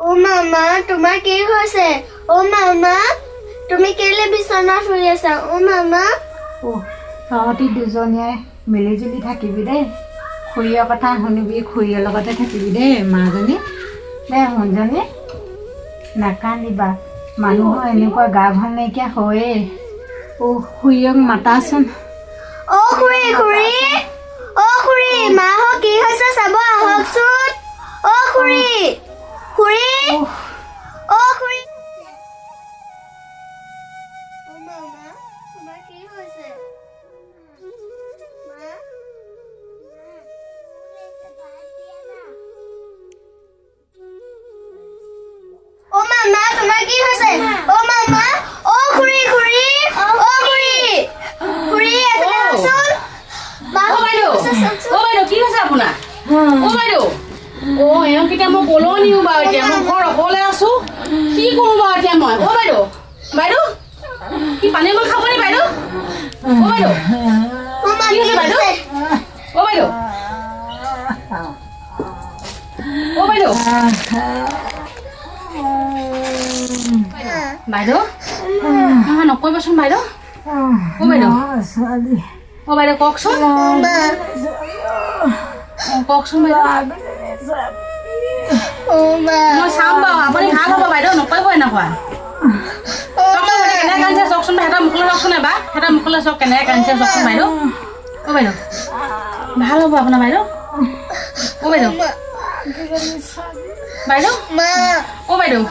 অ' মামা তোমাৰ কি হৈছে? অ' মামা তুমি কেলে বিচনা শুই আছা? অ' মামা তহঁতি দুজনীয়ে মিলিজুলি থাকিবি দেই। খুৰীৰ কথা শুনিবি, খুৰীৰ লগতে থাকিবি দেই। মাজনী দেই শুনজনী নাকান্দিবা। মানুহৰ এনেকুৱা গা ভাল নাইকিয়া হয়েই। খুৰীক মাতাচোন। অ' খুৰী খুৰী অ' খুৰী মাহঁত কি হৈছে চাব আহকচোন। অ' খুৰী খুৰী অ' খুৰী অ' মামা তোমাৰ কি হৈছে? অ' মামা তোমাৰ কি হৈছে? অ' মামা অ' খুৰী খুৰী অ' খুৰী খুৰী এফালে আহচোন। বাইদেউ কি হৈছে আপোনাৰ? বাইদেউ এওঁ কেতিয়া মই কলৈ নিওঁ বাৰু? এতিয়া মই ঘৰ অকলে আছো, কি কৰো বাৰু এতিয়া মই? বাইদেউ বাইদেউ কি পানী অকণ খাব নি বাইদেউ? বাইদেউ কি হৈছে বাইদেউ? বাইদেউ বাইদেউ বাইদেউ নহয় নকৰিবচোন বাইদেউ। বাইদেউ বাইদেউ কওকচোন। কওকচোন বাইদেউ। মই চাম বাৰু, আপুনি ভাল হ'ব বাইদেউ, নকৰিব এনেকুৱা। কেনেকৈ কান্দিছে চাওকচোন, সিহঁতৰ মুখলৈ চাওকচোন এবাৰ, সিহঁতৰ মুখলৈ চাওক কেনেকৈ কান্দিছে চাওকচোন বাইদেউ। বাইদেউ ভাল হ'ব আপোনাৰ বাইদেউ। বাইদেউ বাইদেউ বাইদেউ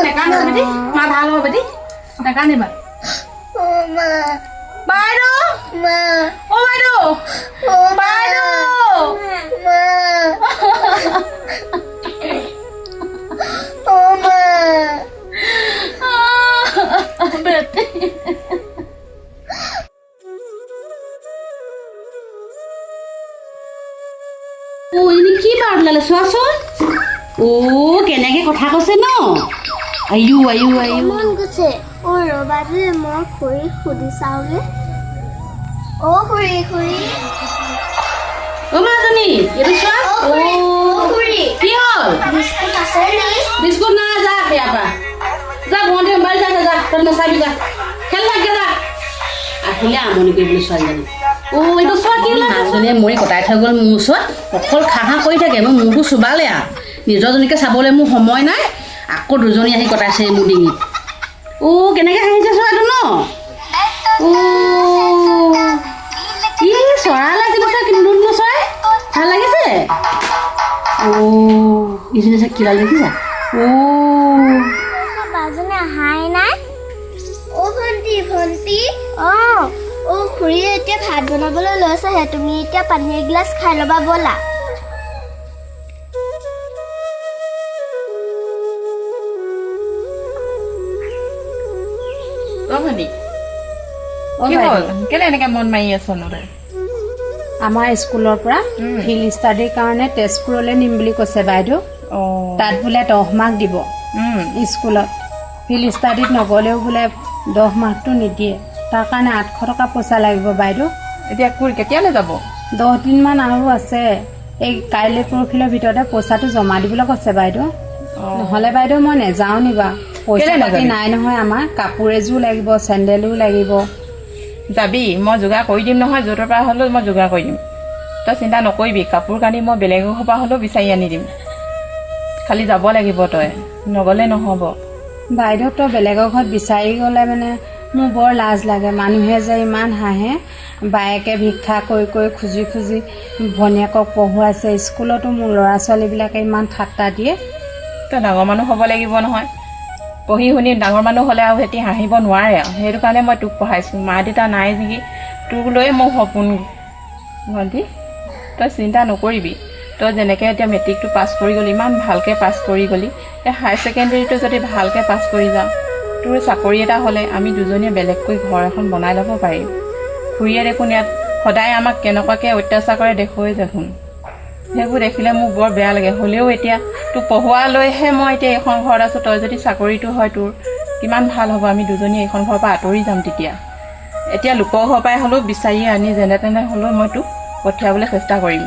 নেকান্দিবা বেটি, মা ভাল হ'ব বেটি, নেকান্দিবা। বাইদেউ বাইদেউ বাইদেউ বেটি কি বাৰ ওলালে চোৱাচোন। কেনেকে কথা কৈছে ন। আয়ু আয়ু আয়ু মন গৈছে। ৰবা দেই মই খুৰীক সুধি চাওঁগে। অ' খুৰী খুৰী মাজনী এইটো চোৱা। খুৰী কি হ'ল? বিস্কুট আছে নি? বিস্কুট না যা ইয়াৰ পৰা যা, ভণ্টি মোবাইল যা যা, তই নাচাবি যা, খেল থাকে যা। আহিলে আমনি কৰিবলৈ ছোৱালীজনী। এইটো চোৱা কি হ'ল? মাজনীয়ে মৰি কটাই থৈ গ'ল মোৰ ওচৰত, অকল খা কৰি থাকে। মোৰ মূৰটো চুবালে আৰু নিজৰজনীকে চাবলৈ মোৰ সময় নাই, আকৌ দুজনী আহি কটাইছে মোৰ ডিঙিত। কেনেকৈ হাঁহিছে চোৱাটো ন। ই চৰাই লাগিছে চোৱা, কিন্তু চৰাই ভাল লাগিছে। ইজনী চাই কিবা দেখিছা? বাজনী অহাই নাই। ভণ্টি খুৰীয়ে এতিয়া ভাত বনাবলৈ লৈছেহে, তুমি এতিয়া পানী এগিলাচ খাই ল'বা ব'লা। কেলে এনেকে মন মাৰি আছ? আমাৰ স্কুলৰ পৰা ফিল্ড ষ্টাডিৰ কাৰণে তেজপুৰলৈ নিম বুলি কৈছে বাইদেউ। তাত বোলে 10 মাৰ্ক দিব স্কুলত। ফিল্ড ষ্টাডিত নগ'লেও বোলে 10 মাৰ্কটো নিদিয়ে। তাৰ কাৰণে 800 টকা পইচা লাগিব বাইদেউ। এতিয়া কেতিয়ালৈ যাব? 10 দিনমান আৰু আছে। এই কাইলৈ পৰহিলৈ ভিতৰতে পইচাটো জমা দিবলৈ কৈছে বাইদেউ। নহ'লে বাইদেউ মই নেযাওঁ নিবা। পইচা পাতি নাই নহয়, আমাৰ কাপোৰ এযোৰ লাগিব, চেণ্ডেলো লাগিব। যাবি, মই যোগাৰ কৰি দিম নহয়, য'তৰ পৰা হ'লেও মই যোগাৰ কৰি দিম। তই চিন্তা নকৰিবি, কাপোৰ কানি মই বেলেগৰ ঘৰৰ পৰা হ'লেও বিচাৰি আনি দিম। খালি যাব লাগিব, তই নগ'লে নহ'ব। বাইদেউ তই বেলেগৰ ঘৰত বিচাৰি গ'লে মানে মোৰ বৰ লাজ লাগে। মানুহে যে ইমান হাঁহে, বায়েকে ভিক্ষা কৰি খুজি ভনীয়েকক পঢ়ুৱাইছে। স্কুলতো মোৰ ল'ৰা ছোৱালীবিলাকে ইমান ঠাট্টা দিয়ে। তই ডাঙৰ মানুহ হ'ব লাগিব নহয়, পঢ়ি শুনি ডাঙৰ মানুহ হ'লে আৰু সিহঁতি হাঁহিব নোৱাৰে আৰু। সেইটো কাৰণে মই তোক পঢ়াইছোঁ। মা দেউতা নাই নেকি, তোক লৈয়ে মোৰ সপোন। ভণ্টি তই চিন্তা নকৰিবি, তই যেনেকৈ এতিয়া মেট্ৰিকটো পাছ কৰি গ'লি, ইমান ভালকৈ পাছ কৰি গ'লি, এই হায়াৰ ছেকেণ্ডেৰীটো যদি ভালকৈ পাছ কৰি যাওঁ, তোৰ চাকৰি এটা হ'লে আমি দুজনীয়ে বেলেগকৈ ঘৰ এখন বনাই ল'ব পাৰিম। খুৰীয়ে দেখোন ইয়াত সদায় আমাক কেনেকুৱাকৈ অত্যাচাৰ কৰে দেখুৱাই দেখোন। সেইবোৰ দেখিলে মোৰ বৰ বেয়া লাগে। হ'লেও এতিয়া তোক পঢ়োৱালৈহে মই এতিয়া এইখন ঘৰত আছোঁ। তই যদি চাকৰিটো হয় তোৰ কিমান ভাল হ'ব। আমি দুজনী এইখন ঘৰৰ পৰা আঁতৰি যাম তেতিয়া। এতিয়া লোকৰ ঘৰৰ পৰাই হ'লেও বিচাৰি আনি যেনে তেনে হ'লেও মই তোক পঠিয়াবলৈ চেষ্টা কৰিম।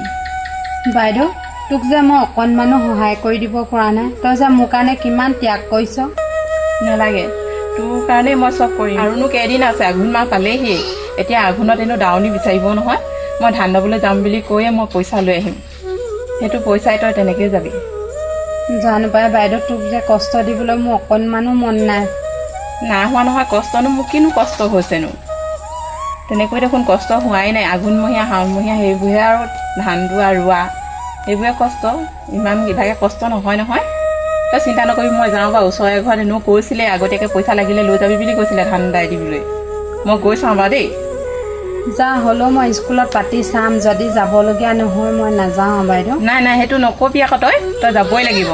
বাইদেউ তোক যে মই অকণমানো সহায় কৰি দিব পৰা নাই তই যে মোৰ কাৰণে কিমান ত্যাগ কৰিছ নালাগে তোৰ কাৰণে মই চব কৰিম আৰুনো কেইদিন আছে আঘোণ মাহ পালেহি এতিয়া আঘোণত এনেও দাৱনী বিচাৰিব নহয় মই ধান দাবলৈ যাম বুলি কৈয়ে মই পইচা লৈ আহিম সেইটো পইচাই তই তেনেকৈয়ে যাবি জানো পাই বাইদেউ তোক যে কষ্ট দিবলৈ মোৰ অকণমানো মন নাই হোৱা নহয় কষ্টনো মোক কিনো কষ্ট হৈছেনো তেনেকৈ দেখোন কষ্ট হোৱাই নাই আঘোণমহীয়া শাওণমহীয়া সেইবোৰহে আৰু ধান দোৱা ৰোৱা সেইবোৰে কষ্ট ইমান ইভাগে কষ্ট নহয় নহয় তই চিন্তা নকৰিবি মই যাওঁ বা ওচৰৰ ঘৰত এনেও কৈছিলে আগতীয়াকৈ পইচা লাগিলে লৈ যাবি বুলি কৈছিলে ধান দাই দিবলৈ মই গৈ চাওঁ বাৰু দেই যা হ'লেও মই স্কুলত পাতি চাম যদি যাবলগীয়া নহয় মই নাযাওঁ বাইদেউ নাই সেইটো নকবি আকৌ তই যাবই লাগিব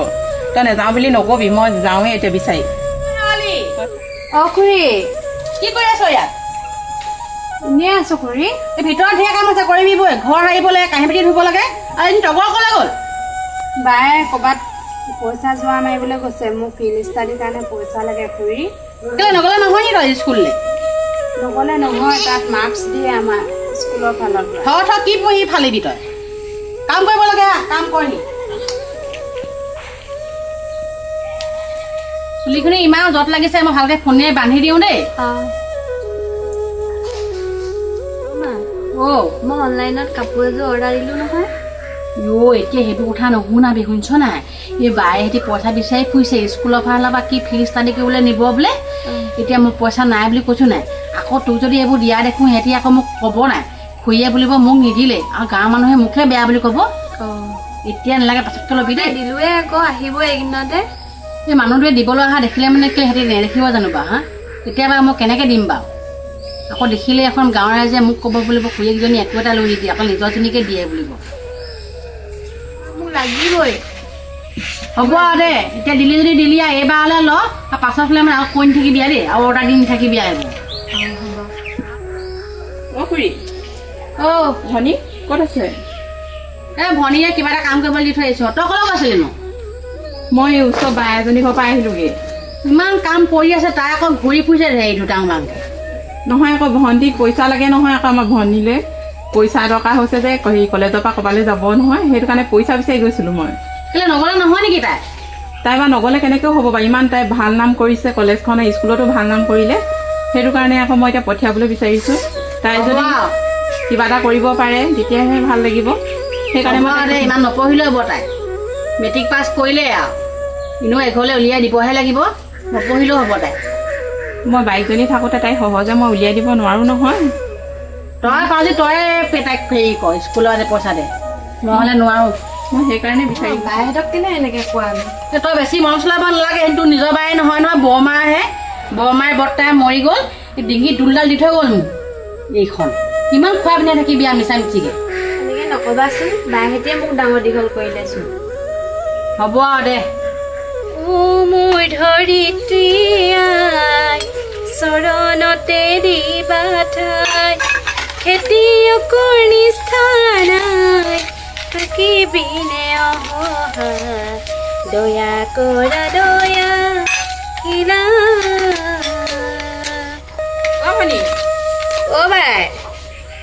তই নাযাওঁ বুলি নকবি মই যাওঁৱেই এতিয়া বিচাৰি অঁ খুৰী কি কৰি আছ ইয়াত এনেই আছোঁ খুৰী এই ভিতৰত ধেৰ কাম আছে কৰিবিবই ঘৰ সাৰিব লাগে কাঁহী বাতি ধুব লাগে আৰু এদিন তগৰ ক'লে গ'ল বায়ে ক'ৰবাত পইচা যোৱা মাৰিবলৈ গৈছে মোক ফিল্ড ষ্টাডিৰ কাৰণে পইচা লাগে খুৰী কেলৈ নগ'লে নহয় নি তই স্কুললৈ নগ'লে নহয় তাত মাৰ্কছ দিয়ে আমাৰ স্কুলৰ ফালৰ পৰা থ কি পঢ়ি ফালিবি তই কাম কৰিব লাগে কাম কৰিবি চুলিখিনি ইমান যত লাগিছে মই ভালকৈ ফোনে বান্ধি দিওঁ দেই মই অনলাইনত কাপোৰ এযোৰ অৰ্ডাৰ দিলোঁ নহয় এতিয়া সেইটো কথা নুশুনাবি শুনিছ নাই এই বায়ে সিহঁতি পইচা বিচাৰি ফুৰিছে স্কুলৰ ফালৰ পৰা কি ফিল্ড ষ্টাডি কৰিবলৈ নিব বোলে এতিয়া মোৰ পইচা নাই বুলি কৈছোঁ নাই আকৌ তোক যদি এইবোৰ দিয়া দেখোঁ সিহঁতি আকৌ মোক ক'ব নাই খুৰীয়ে বুলিব মোক নিদিলে আৰু গাঁৱৰ মানুহে মোকহে বেয়া বুলি ক'ব এতিয়া নালাগে পাছতকৈ ল'বি দেই দিলোৱে আকৌ আহিব এইকেইদিনতে এই মানুহটোৱে দিবলৈ অহা দেখিলে মানে কি সিহঁতি নেদেখিব জানো বাৰু হা তেতিয়াবা মই কেনেকৈ দিম বাৰু আকৌ দেখিলে এখন গাঁৱৰ ৰাইজে মোক ক'ব বুলিব খুৰীয়েকজনী একো এটা লৈ নিদিয়ে আকৌ নিজৰজনীকে দিয়ে বুলিব মোক লাগিবই হ'ব আৰু দে এতিয়া দিলি যদি দিলি আৰু এইবাৰলৈ ল আৰু পাছৰ ফালে মানে আৰু কৈ নাথাকিবি দেই আৰু অৰ্ডাৰ দি নাথাকিবি আৰু অঁ খুৰী অ' ধনী ক'ত আছে এই ভনীয়ে কিবা এটা কাম কৰিবলৈ দি থৈ আহিছোঁ তই ক'লৈ গৈছিলিনো মই এই ওচৰ বাই এজনী ঘৰৰ পৰা আহিলোঁগৈ ইমান কাম কৰি আছে তাই আকৌ ঘূৰি ফুৰিছে হেৰি দুটাং বাংকে নহয় আকৌ ভণ্টিক পইচা লাগে নহয় আকৌ আমাৰ ভণ্টিলৈ পইচা দৰকাৰ হৈছে যে হেৰি কলেজৰ পৰা ক'ৰবালৈ যাব নহয় সেইটো কাৰণে পইচা বিচাৰি গৈছিলোঁ মই কেলৈ নগ'লে নহয় নেকি তাই বা নগ'লে কেনেকৈ হ'ব বাৰু ইমান তাই ভাল নাম কৰিছে কলেজখনে স্কুলতো ভাল নাম কৰিলে সেইটো কাৰণে আকৌ মই এতিয়া পঠিয়াবলৈ বিচাৰিছোঁ তাই যদি কিবা এটা কৰিব পাৰে তেতিয়াহে ভাল লাগিব সেইকাৰণে মই ইমান নপঢ়িলেও হ'ব তাই মেট্ৰিক পাছ কৰিলে আৰু এনেও এঘৰলৈ উলিয়াই দিবহে লাগিব নপঢ়িলেও হ'ব তাই মই বাইকজনী থাকোঁতে তাই সহজে মই উলিয়াই দিব নোৱাৰোঁ নহয় তই পালি তই তাইক হেৰি কৰ স্কুলত পইচা দে নহ'লে নোৱাৰোঁ মই সেইকাৰণে বিচাৰিম বাইহঁতক কেনে এনেকৈ কোৱা তই বেছি মৰম চলাব নালাগে সেইটো নিজৰ বাই নহয় বৰমাহে বৰমাই বৰ্তাই মৰি গ'ল ডিঙি দুলডাল দি থৈ গ'ল মোক এইখন কিমান খুৱাই পিনে থাকিবি আৰু মিছা মিছিকৈ এনেকৈ নক'বাচোন বাইহঁতিয়ে মোক ডাঙৰ দীঘল কৰিলেচোন হ'ব আৰু দে মোৰ ধৰিত্ৰী আই চৰণতে দিবা ঠাই খেতিয়কৰ নিষ্ঠানাই থাকিবিনে অহা দয়া কৰা দয়া কিনা অঁ ভনী অ' বাই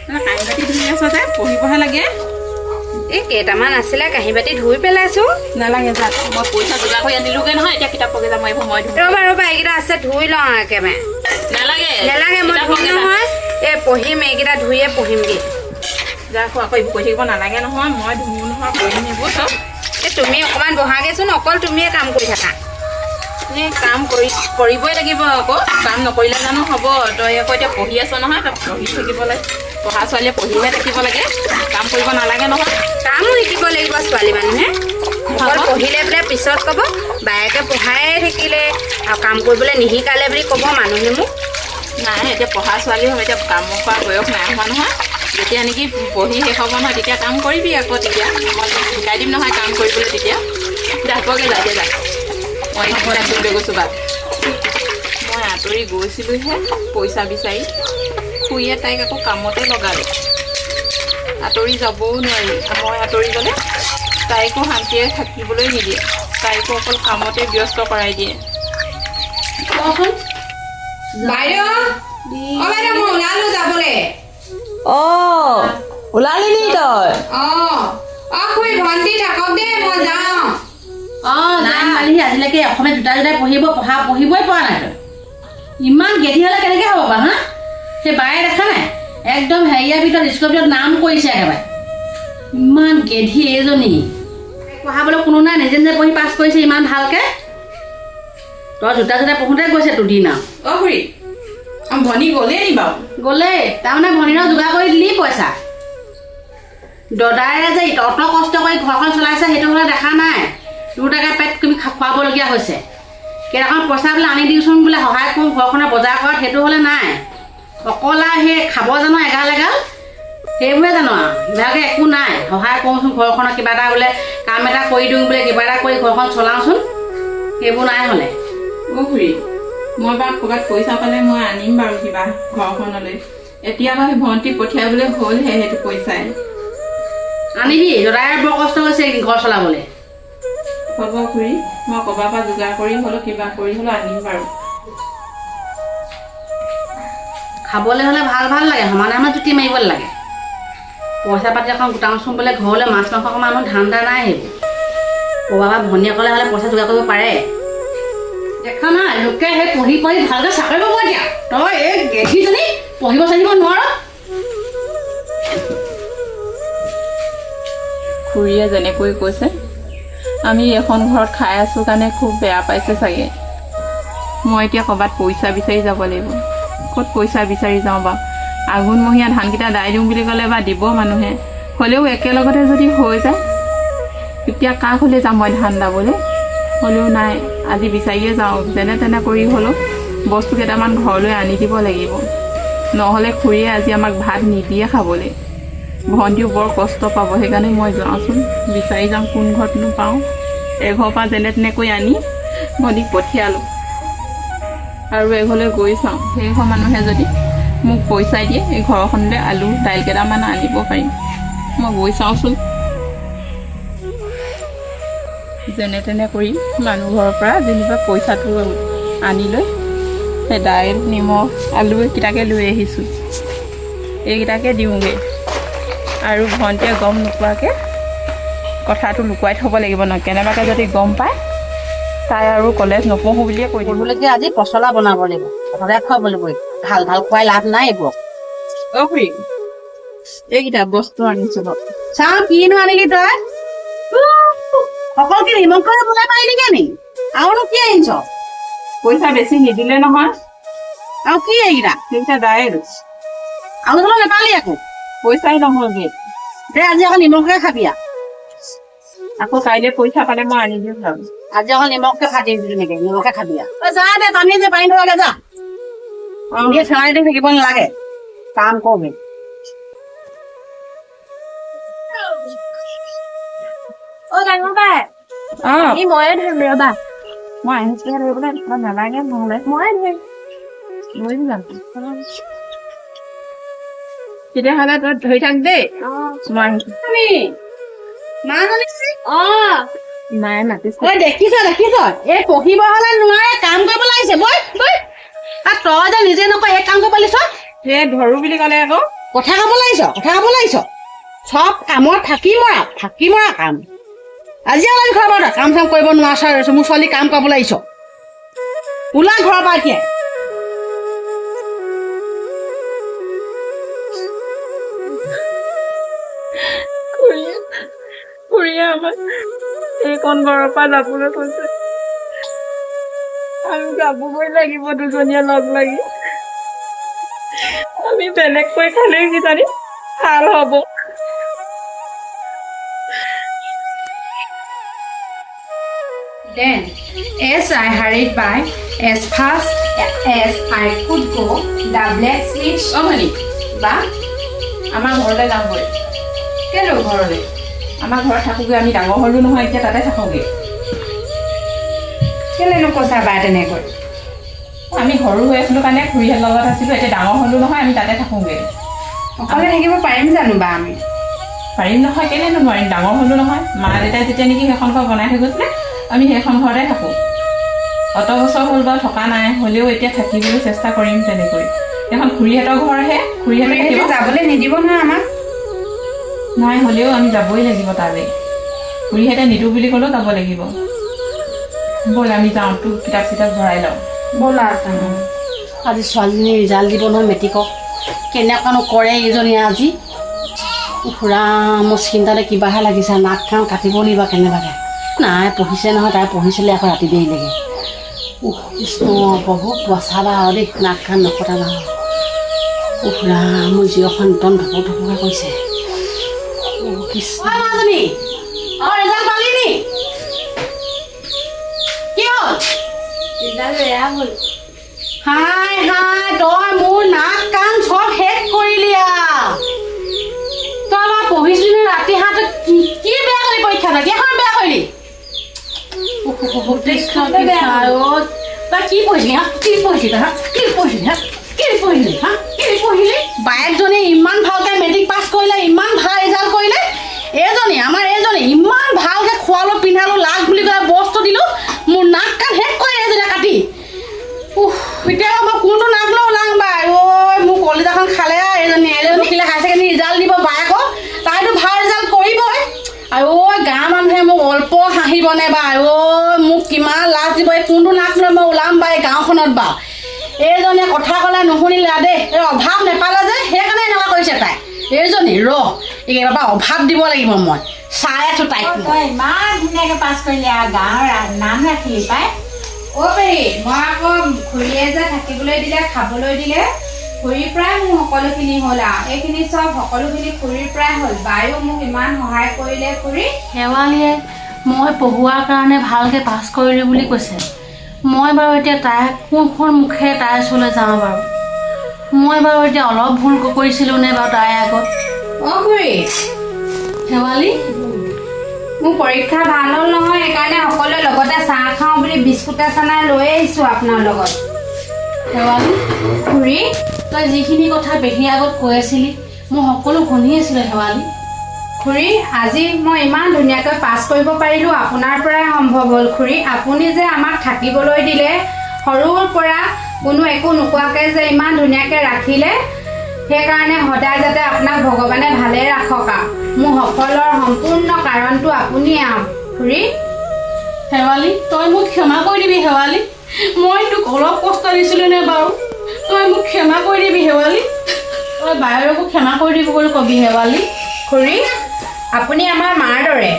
কাঁহী বাতি ধুই আছ যে পঢ়িবহে লাগে এই কেইটামান আছিলে কাঁহী বাতি ধুই পেলাইছোঁ নালাগে যাক মই পইচা যোগাৰ কৰি আনিলোগৈ নহয় এতিয়া কিতাপ পঢ়ি যাম মই এইবোৰ মই ধুম ৰ'বা এইকেইটা আছে ধুই লওঁ একেবাৰে নালাগে মই ধুম নহয় এই পঢ়িম এইকেইটা ধুইয়ে পঢ়িমগৈ যাক আকৌ এইবোৰ কৰি থাকিব নালাগে নহয় মই ধুম নহয় পঢ়িম এইবোৰ চব এই তুমি অকণমান বহাগেচোন অকল তুমিয়ে কাম কৰি থাকা এই কাম কৰিবই লাগিব আকৌ কাম নকৰিলে জানো হ'ব তই আকৌ এতিয়া পঢ়ি আছ নহয় তই পঢ়ি থাকিব লাগে পঢ়া ছোৱালীয়ে পঢ়িহে থাকিব লাগে কাম কৰিব নালাগে নহয় কামো শিকিব লাগিব ছোৱালী মানুহে অকল পঢ়িলে বোলে পিছত ক'ব বায়েকে পঢ়াই থাকিলে আৰু কাম কৰিবলৈ নিশিকালে বুলি ক'ব মানুহে মোক নাই এতিয়া পঢ়া ছোৱালী হ'ম এতিয়া কাম কৰা বয়স নাই হোৱা নহয় যেতিয়া নেকি পঢ়ি শেষ হ'ব নহয় তেতিয়া কাম কৰিবি আকৌ তেতিয়া মই শিকাই দিম নহয় কাম কৰিবলৈ তেতিয়া যাবগৈ যা যা মই লৈ গৈছোঁ বা মই আঁতৰি গৈছিলোঁহে পইচা বিচাৰি খুৰীয়ে তাইক আকৌ কামতে লগালে আঁতৰি যাবও নোৱাৰি মই আঁতৰি গ'লে তাইকো শান্তিৰে থাকিবলৈ নিদিয়ে তাইকো অকল কামতে ব্যস্ত কৰাই দিয়ে বাইদেউ মই ওলালোঁ যাবলৈ ওলালি নি তই খুৰী ভণ্টি থাকক দেই মই যাওঁ নাই মালিহি আজিলৈকে অসমীয়া দুটা পঢ়িবই পৰা নাই তই ইমান গেধি হ'লে কেনেকৈ হ'ব বাৰু হা সেই বায়ে দেখা নাই একদম হেৰিয়াৰ ভিতৰত স্কুলৰ ভিতৰত নাম কৰিছে একেবাৰে ইমান গেধি এইজনী পঢ়াবলৈ কোনো নাই নিজে নিজে পঢ়ি পাছ কৰিছে ইমান ভালকৈ তই জোতা পঢ়োঁতে গৈছে দুদিন আৰু খুৰী ভনী গ'লেই নি বাৰু গ'লেই তাৰমানে ভনীৰৰ যোগাৰ কৰি দিলি পইচা দদায়ে যে অত কষ্ট কৰি ঘৰখন চলাইছে সেইটো হ'লে দেখা নাই 2 টকা পেট তুমি খুৱাবলগীয়া হৈছে কেইটকামান পইচা বোলে আনি দিওঁচোন বোলে সহায় কৰোঁ ঘৰখনৰ বজাৰ কৰাত সেইটো হ'লে নাই অকল আৰু সেই খাব জানো এগাল সেইবোৰে জানো আৰু ইভাগে একো নাই সহায় কৰোঁচোন ঘৰখনৰ কিবা এটা বোলে কাম এটা কৰি দিওঁ বোলে কিবা এটা কৰি ঘৰখন চলাওঁচোন সেইবোৰ নাই হ'লে খুৰী মই বাৰু ক'ৰবাত পইচা পালে মই আনিম বাৰু কিবা ঘৰখনলৈ এতিয়া বাৰু ভণ্টিক পঠিয়াবলৈ হ'লহে সেইটো পইচাই আনিবি দদায়ে বৰ কষ্ট হৈছে ঘৰ চলাবলৈ হ'ব খুৰী মই ক'ৰবাৰ পৰা যোগাৰ কৰি হ'লেও কিবা কৰি হ'লেও আনিম বাৰু খাবলৈ হ'লে ভাল লাগে সমানে জুতি মাৰিব লাগে পইচা পাতি এখন গোটাওঁচোন বোলে ঘৰলৈ মাছ মাংস মানুহ ধান্দা নাই সেইবোৰ ক'ৰবাৰ পৰা ভনীয়েকলে হ'লে পইচা যোগাৰ কৰিব পাৰে দেখা নাই লোকে সেই পঢ়ি ভালকৈ চাকৰি পাব এতিয়া তই এই গেধীজনী পঢ়িব চাহিব নোৱাৰ খুৰীয়ে যেনেকৈ কৈছে আমি এখন ঘৰত খাই আছোঁ কাৰণে খুব বেয়া পাইছে চাগে মই এতিয়া ক'ৰবাত পইচা বিচাৰি যাব লাগিব ক'ত পইচা বিচাৰি যাওঁ বাৰু আঘোণমহীয়া ধানকেইটা দাই দিওঁ বুলি ক'লে বা দিব মানুহে হ'লেও একেলগতে যদি হৈ যায় তেতিয়া কাক হ'লে যাম মই ধান দাবলৈ হ'লেও নাই আজি বিচাৰিয়ে যাওঁ যেনে তেনে কৰি হ'লেও বস্তু কেইটামান ঘৰলৈ আনি দিব লাগিব নহ'লে খুৰীয়ে আজি আমাক ভাত নিদিয়ে খাবলৈ ভণ্টিও বৰ কষ্ট পাব সেইকাৰণে মই যাওঁচোন বিচাৰি যাওঁ কোন ঘৰতনো পাওঁ এঘৰৰ পৰা যেনে তেনেকৈ আনি ভণ্টিক পঠিয়ালোঁ আৰু এঘৰলৈ গৈ চাওঁ সেই ঘৰ মানুহে যদি মোক পইচা দিয়ে এই ঘৰখনলৈ আলু দাইল কেইটামান আনিব পাৰিম মই গৈ চাওঁচোন যেনে তেনে কৰি মানুহ ঘৰৰ পৰা যেনিবা পইচাটো আনি লৈ সেই দাইল নিমখ আলু এইকেইটাকে লৈ আহিছোঁ এইকেইটাকে দিওঁগৈ আৰু ভণ্টিয়ে গম নোপোৱাকৈ কথাটো লুকুৱাই থ'ব লাগিব ন কেনেবাকৈ যদি গম পায় তাই আৰু কলেজ নপঢ়োঁ বুলিয়ে কৈ দিব পঢ়িবলৈকে আজি পচলা বনাব লাগিব সদায় খুৱাব লাগিব ভাল খুৱাই লাভ নাই এইবোৰক খুৰী এইকেইটা বস্তু আনিছোঁ বাৰু চাওঁ কিনো আনিলি তই সকলোকে নিমখ কৰি বনাই পাৰিলি কেনি আৰুনো কি আনিছ পইচা বেছি নিদিলে নহয় আৰু কি এইকেইটা সেইকেইটা দাইল আলু চালু নেপালি আকৌ পইচাই নহ'লগৈ দে আজি আকৌ নিমখকে খাবি আকৌ কাইলৈ পইচা পালে মই আনি দিম বাৰু আজি আকৌ নিমখকে ফাটি দিলি নেকি নিমখকে খাবি যা দে পানী যে পানী থোৱাকে যা চেৱাই দি থাকিব নালাগে কাম কৰোঁ ডাঙৰ বাই ময়ে ধৰিম ৰবা মই আহিছোহে ধৰিবলৈ নালাগে নহ'লে ময়ে ধৰিম ধৰিম জানো তেতিয়াহ'লে তই ধৰি থাক দেই মই আহিছোঁ নাই মাতিছে দেখিছ এই পঢ়িব হলে নোৱাৰে কাম কৰিব লাগিছে বৈ তই যে নিজে নকয় এই কাম কৰিব পাৰিছ সেই ধৰো বুলি ক'লে আকৌ কথা ক'ব লাগিছ চব কামত থাকি মৰা কাম আজি অলপ ঘৰৰ পৰা কাম চাম কৰিব নোৱাৰা মোৰ ছোৱালী কাম কৰিব লাগিছ ওলা ঘৰৰ পৰা এতিয়া খুৰীয়ে আমাক এইকণ ঘৰৰ পৰা যাবলৈ কৈছে আমি যাবগৈ লাগিব দুজনীয়ে লগ লাগি আমি বেলেগকৈ খালেই কিজানি ভাল হ'ব Then, as I hurried by, as fast as I could go, the blacksmith ভনী বা আমাৰ ঘৰলৈ যামগৈ কেলৈ ঘৰলৈ আমাৰ ঘৰত থাকোগৈ আমি ডাঙৰ হ'লো নহয় এতিয়া তাতে থাকোগৈ কেলেনো কৈছা বা তেনেকৈ আমি সৰু হৈ আছিলোঁ কাৰণে খুৰীহঁতৰ লগত আছিলোঁ এতিয়া ডাঙৰ হ'লো নহয় আমি তাতে থাকোগৈ অকলে থাকিব পাৰিম জানো বা আমি পাৰিম নহয় কেলেনো নোৱাৰিম ডাঙৰ হ'লো নহয় মা দেউতাই যেতিয়া নেকি সেইখন ঘৰ বনাই থৈ গৈছিলে আমি সেইখন ঘৰতে থাকোঁ অত বছৰ হ'ল বাৰু থকা নাই হ'লেও এতিয়া থাকিবলৈ চেষ্টা কৰিম তেনেকৈ এখন খুৰীহঁতৰ ঘৰহে খুৰীহঁতে যাবলৈ নিদিব নহয় আমাক নাই হ'লেও আমি যাবই লাগিব তালৈ খুৰীহঁতে নিদো বুলি ক'লেও যাব লাগিব ব'ল আমি যাওঁ তোৰ কিতাপ চিতাপ ভৰাই লওঁ ব'লা আজি ছোৱালীজনী ৰিজাল্ট দিব নহয় মেট্ৰিকক কেনেকুৱানো কৰে এইজনীয়ে আজি খুৰা মোৰ চিন্তাতে কিবাহে লাগিছে নাক কাণ কাটিব নি বা কেনেবাকৈ নাই পঢ়িছে নহয় তাই পঢ়িছিলে আকৌ ৰাতি দেৰিলৈকে কৃষ্ণ বহুত বচাবা আৰু দেই নাক কাণ নকটাবা খুৰা মোৰ জিঅ'খন একদম ধপক ধপকে কৈছে কৃষ্ণ মাজনী অঁ ৰিজাল্ট পালি নি কি হ'ল ৰিজাল্ট বেয়া হ'ল হাই হাই তই মোৰ নাক কাণ চব শেষ কৰিলি তই আমাৰ পঢ়িছিলি নে ৰাতি হাত কি বেয়া কৰিলি পৰীক্ষা কেইখন বেয়া কৰিলি তই কি পঢ়িছিলি হা কি পঢ়িছিলি হা কি পঢ়িছিলি হা কি পঢ়িলি হা কি পঢ়িলি বায়েকজনীয়ে ইমান ভালকৈ মেট্ৰিক পাছ কৰিলে ইমান ভাল ৰিজাল্ট কৰিলে এইজনী আমাৰ এইজনী ইমান ভালকৈ খোৱালোঁ পিন্ধালোঁ লাগ বুলি ক'লে বস্তু দিলোঁ মোৰ নাক কাণ শেষ কৰিলে এইজনীয়ে কাটি এতিয়া মই কোনটো নাক লৈ ওলাম বাই ঐ মোৰ কলিজাখন খালে এইজনী পঢ়িলে হায়াৰ ছেকেণ্ডেৰী ৰিজাল্ট দিব বায়েকক তাইতো ভাল ৰিজাল্ট কৰিবই আৰু ঐ গাঁৱৰ মানুহে মোক অল্প হাঁহিবনে বা ঐ মোক কিমান লাজ দিব এই কোনটো নাক লৈ মই ওলাম বা এই গাঁওখনত বা এইজনীয়ে কথা ক'লে নুশুনিলে দেই এই অভাৱ নাপালে যে সেইকাৰণে এনেকুৱা কৰিছে তাই এইজনী এইবাৰ অভাৱ দিব লাগিব মই চাই আছোঁ তাইক তই ইমান ধুনীয়াকৈ পাছ কৰিলি আৰু গাঁৱৰ নাম ৰাখিলি পাই অ' পেহী মই আকৌ খুৰীয়ে যে থাকিবলৈ দিলে খাবলৈ দিলে খুৰীৰ পৰাই মোৰ সকলোখিনি হ'ল আৰু এইখিনি চব সকলোখিনি খুৰীৰ পৰাই হ'ল বায়ো মোক ইমান সহায় কৰিলে খুৰী শেৱালীয়ে মই পঢ়োৱাৰ কাৰণে ভালকৈ পাছ কৰিলোঁ বুলি কৈছে মই বাৰু এতিয়া তাই কোনখন মুখেৰে তাইৰ ওচৰলৈ যাওঁ বাৰু মই বাৰু এতিয়া অলপ ভুল কৰিছিলোঁ নে বাৰু তাইৰ আগত অ' খুৰী শেৱালী মোৰ পৰীক্ষা ভাল হ'ল নহয় সেইকাৰণে সকলোৱে লগতে চাহ খাওঁ বুলি বিস্কুটে চানাই লৈ আহিছোঁ আপোনাৰ লগত শেৱালী খুৰী তই যিখিনি কথা পেহীৰ আগত কৈ আছিলি মই সকলো শুনি আছিলোঁ শেৱালী খুৰী আজি মই ইমান ধুনীয়াকৈ পাছ কৰিব পাৰিলোঁ আপোনাৰ পৰাই সম্ভৱ হ'ল খুৰী আপুনি যে আমাক থাকিবলৈ দিলে সৰুৰ পৰা কোনো একো নোকোৱাকৈ যে ইমান ধুনীয়াকৈ ৰাখিলে সেইকাৰণে সদায় যাতে আপোনাক ভগৱানে ভালে ৰাখক মোৰ সফলৰ সম্পূৰ্ণ কাৰণটো আপুনিয়ে খুৰী শেৱালী তই মোক ক্ষমা কৰি দিবি শেৱালী মই তোক অলপ কষ্ট দিছিলোঁ নে বাৰু তই মোক ক্ষমা কৰি দিবি শেৱালী তই বায়েৰকো ক্ষমা কৰি দিব বুলি কবি শেৱালী খুৰী আপুনি আমাৰ মাৰ দৰে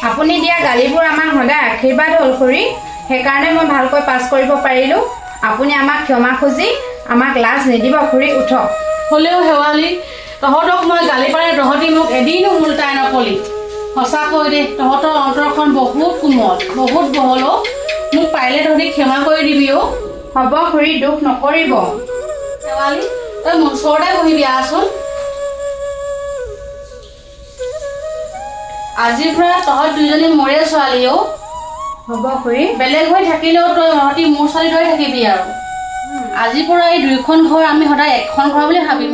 আপুনি দিয়া গালিবোৰ আমাৰ সদায় আশীৰ্বাদ হ'ল খুৰী সেইকাৰণে মই ভালকৈ পাছ কৰিব পাৰিলোঁ আপুনি আমাক ক্ষমা খুজি আমাক লাজ নিদিব খুৰী উঠক হ'লেও শেৱালী তহঁতক মই গালি পাৰে তহঁতি মোক এদিনো ওলোটাই নকলি সঁচাকৈ দে তহঁতৰ অন্তৰখন বহুত কোমল বহুত বহল মোক পাৰিলে তহঁতি ক্ষমা কৰি দিবি হ'ব খুৰী দুখ নকৰিব শেৱালী তই মোৰ ওচৰতে বহিবি আচোন আজিৰ পৰা তহঁত দুইজনী মোৰে ছোৱালী হ'ব খুৰী বেলেগ হৈ থাকিলেও তই তহঁতি মোৰ ছোৱালী দৰে থাকিবি আৰু আজিৰ পৰা এই দুইখন ঘৰ আমি সদায় এখন ঘৰ বুলি ভাবিম